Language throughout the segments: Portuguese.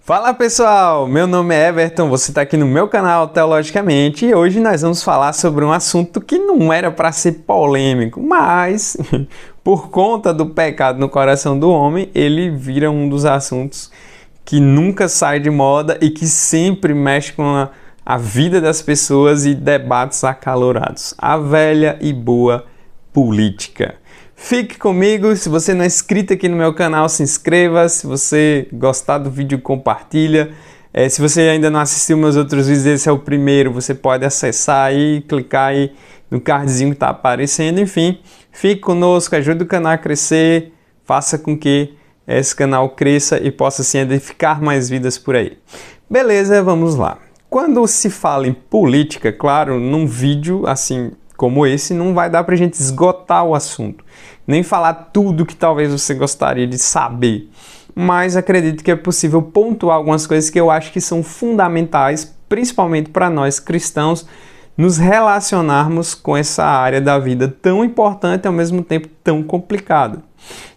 Fala pessoal, meu nome é Everton, você está aqui no meu canal Teologicamente e hoje nós vamos falar sobre um assunto que não era para ser polêmico, mas por conta do pecado no coração do homem, ele vira um dos assuntos que nunca sai de moda e que sempre mexe com a vida das pessoas e debates acalorados. A velha e boa política. Fique comigo, se você não é inscrito aqui no meu canal, se inscreva, se você gostar do vídeo, compartilha. Se você ainda não assistiu meus outros vídeos, esse é o primeiro, você pode acessar aí, clicar aí no cardzinho que está aparecendo, enfim. Fique conosco, ajude o canal a crescer, faça com que esse canal cresça e possa assim edificar mais vidas por aí. Beleza, vamos lá. Quando se fala em política, claro, num vídeo assim como esse, não vai dar para a gente esgotar o assunto, nem falar tudo que talvez você gostaria de saber, mas acredito que é possível pontuar algumas coisas que eu acho que são fundamentais, principalmente para nós cristãos, nos relacionarmos com essa área da vida tão importante e ao mesmo tempo tão complicada.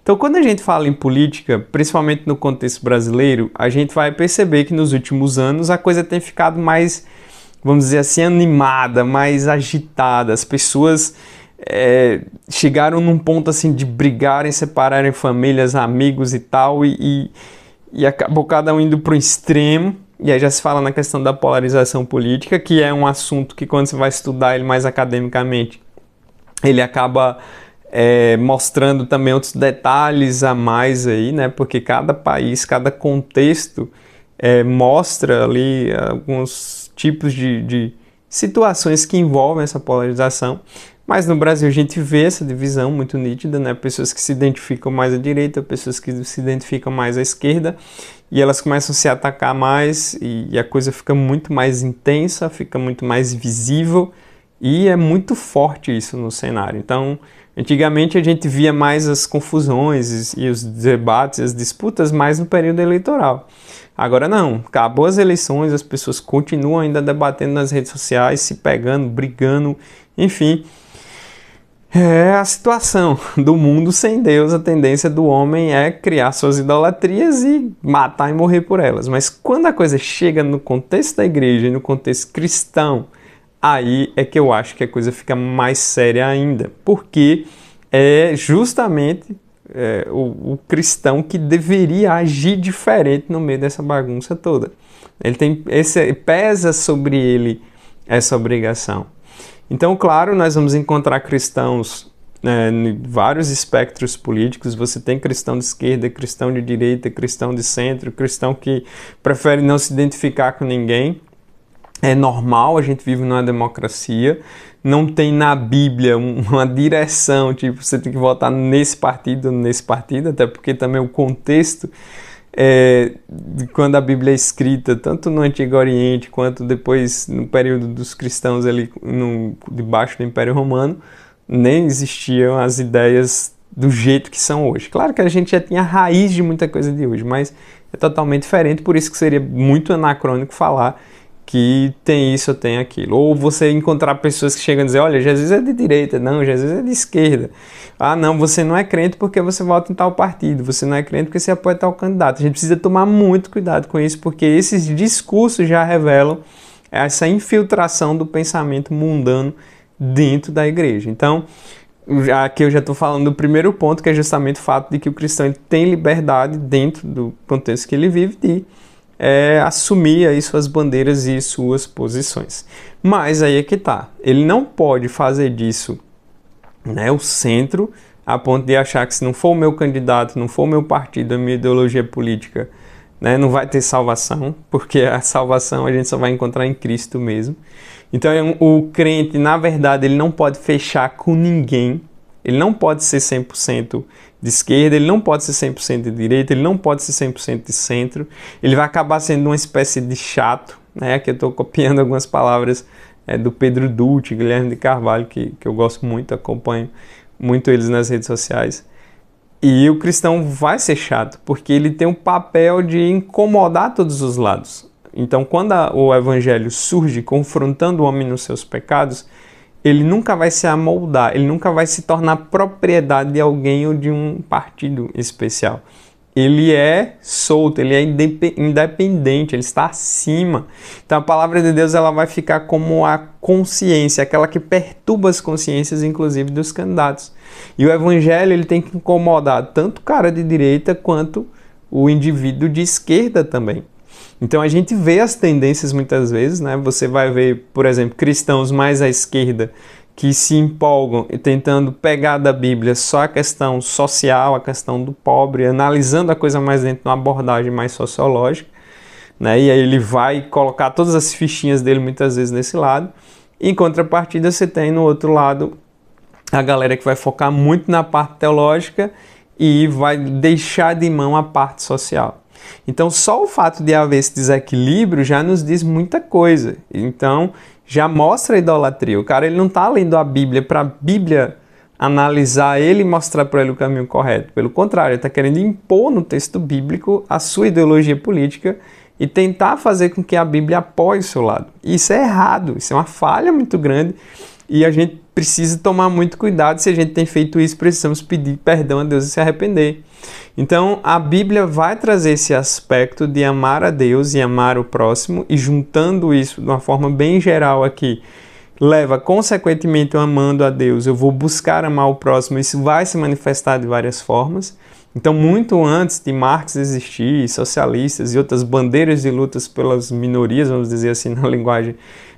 Então, quando a gente fala em política, principalmente no contexto brasileiro, a gente vai perceber que nos últimos anos a coisa tem ficado mais, vamos dizer assim, animada, mais agitada. As pessoas chegaram num ponto assim de brigarem, separarem famílias, amigos e tal, e acabou cada um indo para o extremo. E aí já se fala na questão da polarização política, que é um assunto que quando você vai estudar ele mais academicamente, ele acaba mostrando também outros detalhes a mais aí, né? Porque cada país, cada contexto mostra ali alguns tipos de situações que envolvem essa polarização. Mas no Brasil a gente vê essa divisão muito nítida, né? Pessoas que se identificam mais à direita, pessoas que se identificam mais à esquerda, e elas começam a se atacar mais e a coisa fica muito mais intensa, fica muito mais visível e é muito forte isso no cenário. Então, antigamente a gente via mais as confusões e os debates, as disputas mais no período eleitoral. Agora não, acabou as eleições, as pessoas continuam ainda debatendo nas redes sociais, se pegando, brigando, enfim. É a situação do mundo sem Deus, a tendência do homem é criar suas idolatrias e matar e morrer por elas. Mas quando a coisa chega no contexto da igreja e no contexto cristão, aí é que eu acho que a coisa fica mais séria ainda. Porque é justamente o cristão que deveria agir diferente no meio dessa bagunça toda. Ele pesa sobre ele essa obrigação. Então, claro, nós vamos encontrar cristãos em vários espectros políticos. Você tem cristão de esquerda, cristão de direita, cristão de centro, cristão que prefere não se identificar com ninguém. É normal, a gente vive numa democracia. Não tem na Bíblia uma direção, tipo, você tem que votar nesse partido, até porque também o contexto de quando a Bíblia é escrita, tanto no Antigo Oriente quanto depois no período dos cristãos ali debaixo do Império Romano, nem existiam as ideias do jeito que são hoje. Claro que a gente já tinha a raiz de muita coisa de hoje, mas é totalmente diferente, por isso que seria muito anacrônico falar que tem isso ou tem aquilo. Ou você encontrar pessoas que chegam a dizer, olha, Jesus é de direita, não, Jesus é de esquerda. Ah, não, você não é crente porque você vota em tal partido, você não é crente porque você apoia tal candidato. A gente precisa tomar muito cuidado com isso, porque esses discursos já revelam essa infiltração do pensamento mundano dentro da igreja. Então, aqui eu já estou falando do primeiro ponto, que é justamente o fato de que o cristão tem liberdade dentro do contexto que ele vive de assumir aí suas bandeiras e suas posições. Mas aí é que tá, ele não pode fazer disso, né, o centro, a ponto de achar que se não for o meu candidato, não for o meu partido, a minha ideologia política, né, não vai ter salvação, porque a salvação a gente só vai encontrar em Cristo mesmo. Então o crente, na verdade, ele não pode fechar com ninguém, ele não pode ser 100% de esquerda, ele não pode ser 100% de direita, ele não pode ser 100% de centro, ele vai acabar sendo uma espécie de chato, né? Aqui eu estou copiando algumas palavras do Pedro Dutti, Guilherme de Carvalho, que eu gosto muito, acompanho muito eles nas redes sociais. E o cristão vai ser chato, porque ele tem um papel de incomodar todos os lados. Então, quando o evangelho surge confrontando o homem nos seus pecados, ele nunca vai se amoldar, ele nunca vai se tornar propriedade de alguém ou de um partido especial. ele é solto, ele é independente, ele está acima. Então a palavra de Deus ela vai ficar como a consciência, aquela que perturba as consciências, inclusive dos candidatos. E o evangelho ele tem que incomodar tanto o cara de direita quanto o indivíduo de esquerda também. Então a gente vê as tendências muitas vezes, né? Você vai ver, por exemplo, cristãos mais à esquerda que se empolgam e tentando pegar da Bíblia só a questão social, a questão do pobre, analisando a coisa mais dentro de uma abordagem mais sociológica, né? E aí ele vai colocar todas as fichinhas dele muitas vezes nesse lado. Em contrapartida, você tem no outro lado a galera que vai focar muito na parte teológica e vai deixar de mão a parte social. Então, só o fato de haver esse desequilíbrio já nos diz muita coisa. Então, já mostra a idolatria. O cara ele não está lendo a Bíblia para a Bíblia analisar ele e mostrar para ele o caminho correto. Pelo contrário, ele está querendo impor no texto bíblico a sua ideologia política e tentar fazer com que a Bíblia apoie o seu lado. Isso é errado, isso é uma falha muito grande e a gente precisa tomar muito cuidado. Se a gente tem feito isso, precisamos pedir perdão a Deus e se arrepender. Então, a Bíblia vai trazer esse aspecto de amar a Deus e amar o próximo, e juntando isso de uma forma bem geral aqui, leva consequentemente amando a Deus, eu vou buscar amar o próximo, isso vai se manifestar de várias formas. Então, muito antes de Marx existir, socialistas e outras bandeiras de lutas pelas minorias, vamos dizer assim, na linguagem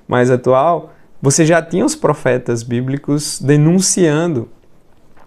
mais atual, você já tinha os profetas bíblicos denunciando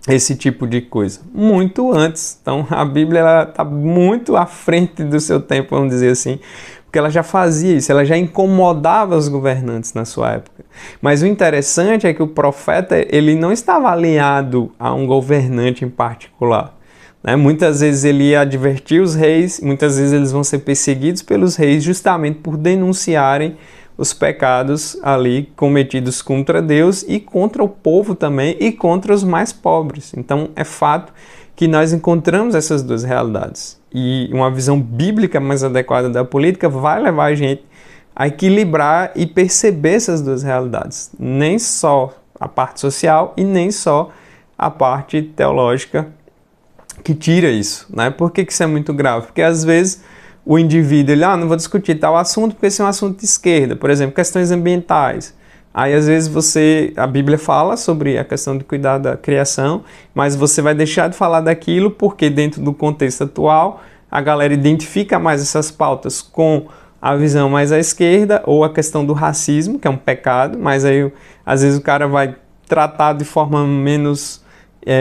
esse tipo de coisa, muito antes. Então a Bíblia está muito à frente do seu tempo, vamos dizer assim, porque ela já fazia isso, ela já incomodava os governantes na sua época. Mas o interessante é que o profeta ele não estava alinhado a um governante em particular, né? Muitas vezes ele ia advertir os reis, muitas vezes eles vão ser perseguidos pelos reis justamente por denunciarem os pecados ali cometidos contra Deus e contra o povo também e contra os mais pobres. Então é fato que nós encontramos essas duas realidades. E uma visão bíblica mais adequada da política vai levar a gente a equilibrar e perceber essas duas realidades. Nem só a parte social e nem só a parte teológica que tira isso, né? Por que isso é muito grave? Porque às vezes o indivíduo, ele, não vou discutir tal assunto porque esse é um assunto de esquerda, por exemplo, questões ambientais. Aí, às vezes, a Bíblia fala sobre a questão de cuidar da criação, mas você vai deixar de falar daquilo porque, dentro do contexto atual, a galera identifica mais essas pautas com a visão mais à esquerda, ou a questão do racismo, que é um pecado, mas aí, às vezes, o cara vai tratar de forma menos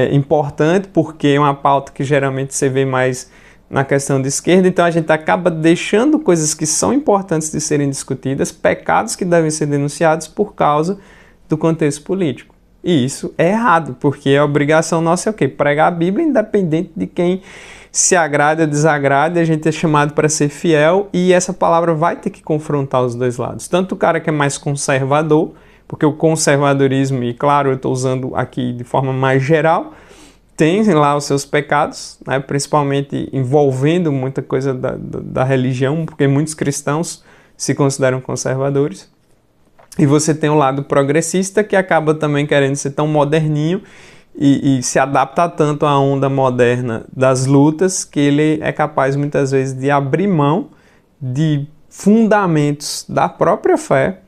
importante, porque é uma pauta que geralmente você vê mais na questão de esquerda, então a gente acaba deixando coisas que são importantes de serem discutidas, pecados que devem ser denunciados por causa do contexto político. E isso é errado, porque a obrigação nossa é o quê? Pregar a Bíblia independente de quem se agrade ou desagrade, a gente é chamado para ser fiel e essa palavra vai ter que confrontar os dois lados. Tanto o cara que é mais conservador, porque o conservadorismo, e claro, eu estou usando aqui de forma mais geral, tem lá os seus pecados, né, principalmente envolvendo muita coisa da religião, porque muitos cristãos se consideram conservadores. E você tem o lado progressista, que acaba também querendo ser tão moderninho e se adapta tanto à onda moderna das lutas, que ele é capaz muitas vezes de abrir mão de fundamentos da própria fé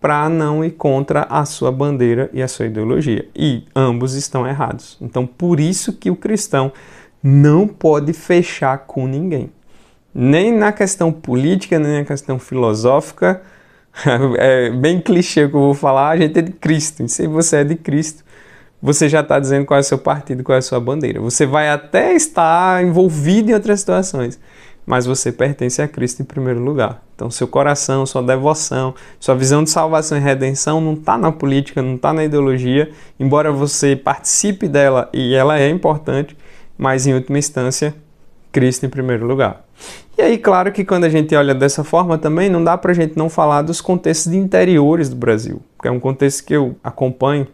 para não ir contra a sua bandeira e a sua ideologia. E ambos estão errados. Então, por isso que o cristão não pode fechar com ninguém. Nem na questão política, nem na questão filosófica. É bem clichê o que eu vou falar, a gente é de Cristo. E se você é de Cristo, você já está dizendo qual é o seu partido, qual é a sua bandeira. Você vai até estar envolvido em outras situações, mas você pertence a Cristo em primeiro lugar. Então, seu coração, sua devoção, sua visão de salvação e redenção não está na política, não está na ideologia, embora você participe dela e ela é importante, mas em última instância, Cristo em primeiro lugar. E aí, claro que quando a gente olha dessa forma também, não dá para a gente não falar dos contextos de interiores do Brasil, que é um contexto que eu acompanho,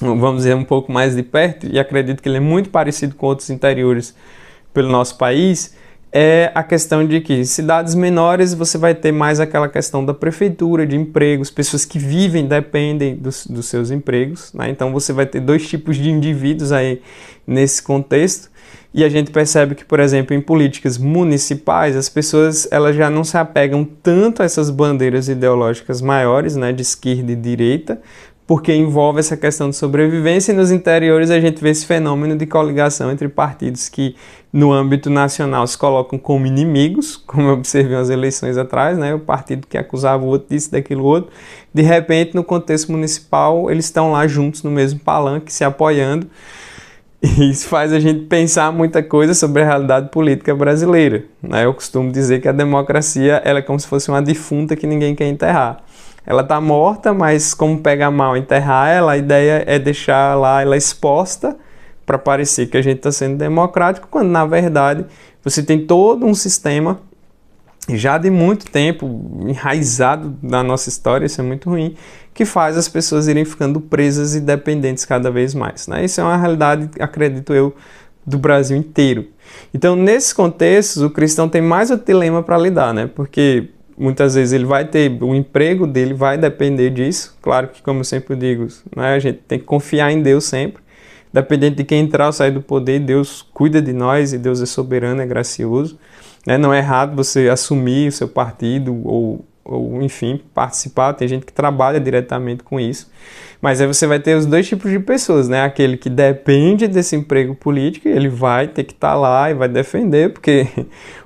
vamos dizer, um pouco mais de perto, e acredito que ele é muito parecido com outros interiores pelo nosso país. é a questão de que em cidades menores você vai ter mais aquela questão da prefeitura, de empregos, pessoas que vivem, dependem dos seus empregos, né? Então você vai ter dois tipos de indivíduos aí nesse contexto. E a gente percebe que, por exemplo, em políticas municipais, as pessoas elas já não se apegam tanto a essas bandeiras ideológicas maiores, né, de esquerda e direita, porque envolve essa questão de sobrevivência, e nos interiores a gente vê esse fenômeno de coligação entre partidos que, no âmbito nacional, se colocam como inimigos, como eu observei nas eleições atrás, né, o partido que acusava o outro disso, daquilo outro, de repente, no contexto municipal, eles estão lá juntos no mesmo palanque, se apoiando. E isso faz a gente pensar muita coisa sobre a realidade política brasileira, né? Eu costumo dizer que a democracia ela é como se fosse uma defunta que ninguém quer enterrar. Ela está morta, mas como pega mal enterrar ela, a ideia é deixar lá ela exposta para parecer que a gente está sendo democrático, quando na verdade você tem todo um sistema já de muito tempo enraizado na nossa história, isso é muito ruim, que faz as pessoas irem ficando presas e dependentes cada vez mais, né? Isso é uma realidade, acredito eu, do Brasil inteiro. Então, nesses contextos, o cristão tem mais o dilema para lidar, né? Porque muitas vezes ele vai ter, o emprego dele vai depender disso. Claro que, como eu sempre digo, né, a gente tem que confiar em Deus sempre. Dependente de quem entrar ou sair do poder, Deus cuida de nós e Deus é soberano, é gracioso. Né? Não é errado você assumir o seu partido ou, enfim, participar. Tem gente que trabalha diretamente com isso. Mas aí você vai ter os dois tipos de pessoas, né? Aquele que depende desse emprego político, ele vai ter que estar lá e vai defender, porque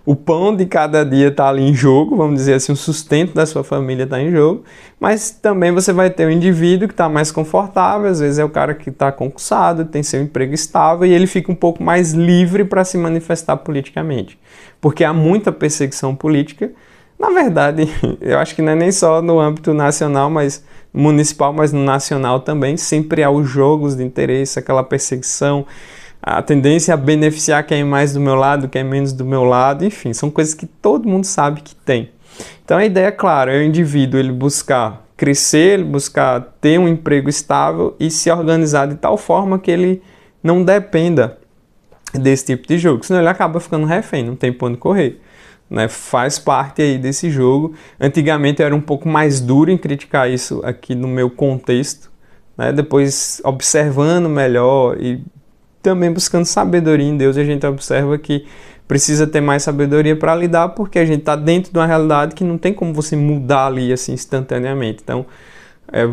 o pão de cada dia está ali em jogo, vamos dizer assim, o sustento da sua família está em jogo. Mas também você vai ter o indivíduo que está mais confortável, às vezes é o cara que está concursado, tem seu emprego estável e ele fica um pouco mais livre para se manifestar politicamente. Porque há muita perseguição política. Na verdade, eu acho que não é nem só no âmbito nacional, mas municipal, mas no nacional também. Sempre há os jogos de interesse, aquela perseguição, a tendência a beneficiar quem é mais do meu lado, quem é menos do meu lado, enfim, são coisas que todo mundo sabe que tem. Então a ideia, claro, é o indivíduo ele buscar crescer, ele buscar ter um emprego estável e se organizar de tal forma que ele não dependa desse tipo de jogo, senão ele acaba ficando refém, não tem pra onde correr. Né, faz parte aí desse jogo. Antigamente eu era um pouco mais duro em criticar isso aqui no meu contexto, né, depois observando melhor e também buscando sabedoria em Deus, a gente observa que precisa ter mais sabedoria para lidar, porque a gente está dentro de uma realidade que não tem como você mudar ali assim instantaneamente. Então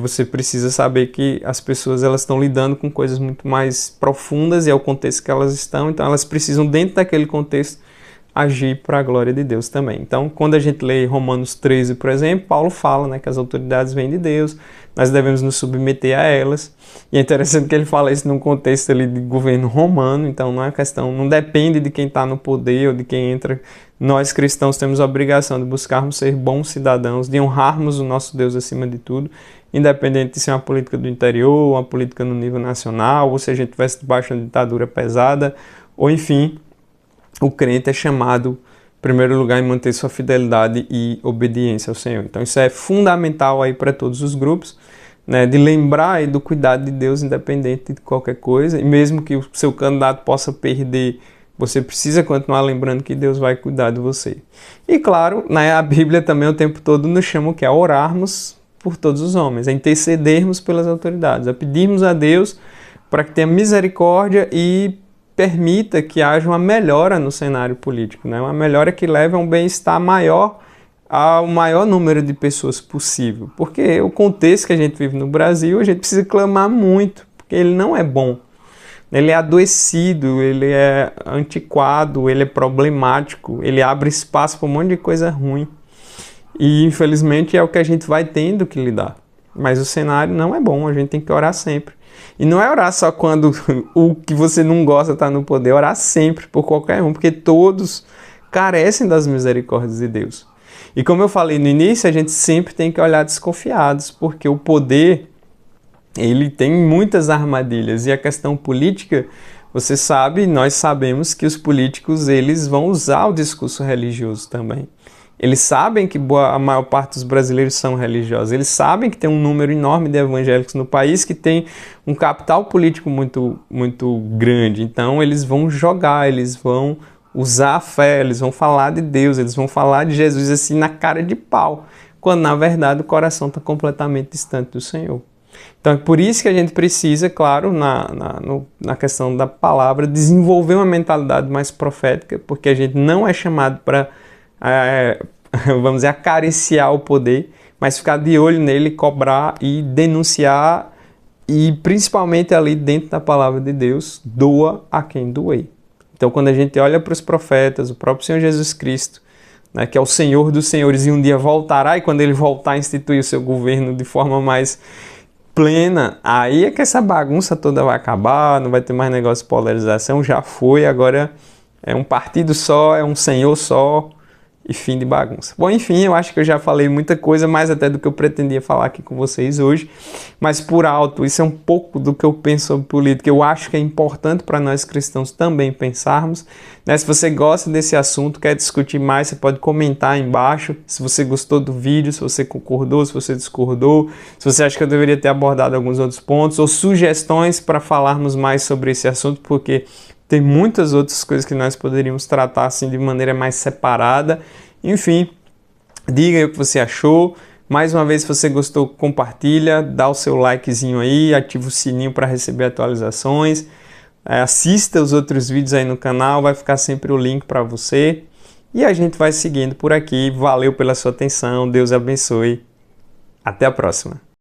você precisa saber que as pessoas elas estão lidando com coisas muito mais profundas e é o contexto que elas estão, então elas precisam dentro daquele contexto agir para a glória de Deus também. Então, quando a gente lê Romanos 13, por exemplo, Paulo fala, né, que as autoridades vêm de Deus, nós devemos nos submeter a elas. E é interessante que ele fala isso num contexto ali de governo romano, então não é questão, não depende de quem está no poder ou de quem entra. Nós cristãos temos a obrigação de buscarmos ser bons cidadãos, de honrarmos o nosso Deus acima de tudo, independente de ser uma política do interior, uma política no nível nacional, ou se a gente estivesse debaixo de uma ditadura pesada, ou enfim, o crente é chamado, em primeiro lugar, em manter sua fidelidade e obediência ao Senhor. Então isso é fundamental aí para todos os grupos, né, de lembrar aí do cuidado de Deus independente de qualquer coisa, e mesmo que o seu candidato possa perder, você precisa continuar lembrando que Deus vai cuidar de você. E claro, né, a Bíblia também o tempo todo nos chama o que? A orarmos por todos os homens, a intercedermos pelas autoridades, a pedirmos a Deus para que tenha misericórdia e permita que haja uma melhora no cenário político, né? Uma melhora que leve a um bem-estar maior ao maior número de pessoas possível. Porque o contexto que a gente vive no Brasil, a gente precisa clamar muito, porque ele não é bom. Ele é adoecido, ele é antiquado, ele é problemático, ele abre espaço para um monte de coisa ruim. E infelizmente é o que a gente vai tendo que lidar. Mas o cenário não é bom, a gente tem que orar sempre. E não é orar só quando o que você não gosta está no poder, é orar sempre por qualquer um, porque todos carecem das misericórdias de Deus. E como eu falei no início, a gente sempre tem que olhar desconfiados, porque o poder, ele tem muitas armadilhas, e a questão política, você sabe, nós sabemos que os políticos, eles vão usar o discurso religioso também. Eles sabem que a maior parte dos brasileiros são religiosos. Eles sabem que tem um número enorme de evangélicos no país, que tem um capital político muito, muito grande. Então, eles vão jogar, eles vão usar a fé, eles vão falar de Deus, eles vão falar de Jesus assim na cara de pau, quando na verdade o coração está completamente distante do Senhor. Então é por isso que a gente precisa, claro, na questão da palavra, desenvolver uma mentalidade mais profética, porque a gente não é chamado para, vamos dizer, acariciar o poder, mas ficar de olho nele, cobrar e denunciar, e principalmente ali dentro da palavra de Deus, doa a quem doer. Então quando a gente olha para os profetas, o próprio Senhor Jesus Cristo, né, que é o Senhor dos senhores e um dia voltará, e quando ele voltar instituir o seu governo de forma mais plena, aí é que essa bagunça toda vai acabar, não vai ter mais negócio de polarização, já foi, agora é um partido só, é um senhor só e fim de bagunça. Bom, enfim, eu acho que eu já falei muita coisa, mais até do que eu pretendia falar aqui com vocês hoje, mas por alto, isso é um pouco do que eu penso sobre política. Eu acho que é importante para nós cristãos também pensarmos, né? Se você gosta desse assunto, quer discutir mais, você pode comentar aí embaixo, se você gostou do vídeo, se você concordou, se você discordou, se você acha que eu deveria ter abordado alguns outros pontos, ou sugestões para falarmos mais sobre esse assunto, porque tem muitas outras coisas que nós poderíamos tratar assim de maneira mais separada. Enfim, diga aí o que você achou. Mais uma vez, se você gostou, compartilha, dá o seu likezinho aí, ativa o sininho para receber atualizações. Assista os outros vídeos aí no canal, vai ficar sempre o link para você. E a gente vai seguindo por aqui. Valeu pela sua atenção, Deus abençoe. Até a próxima.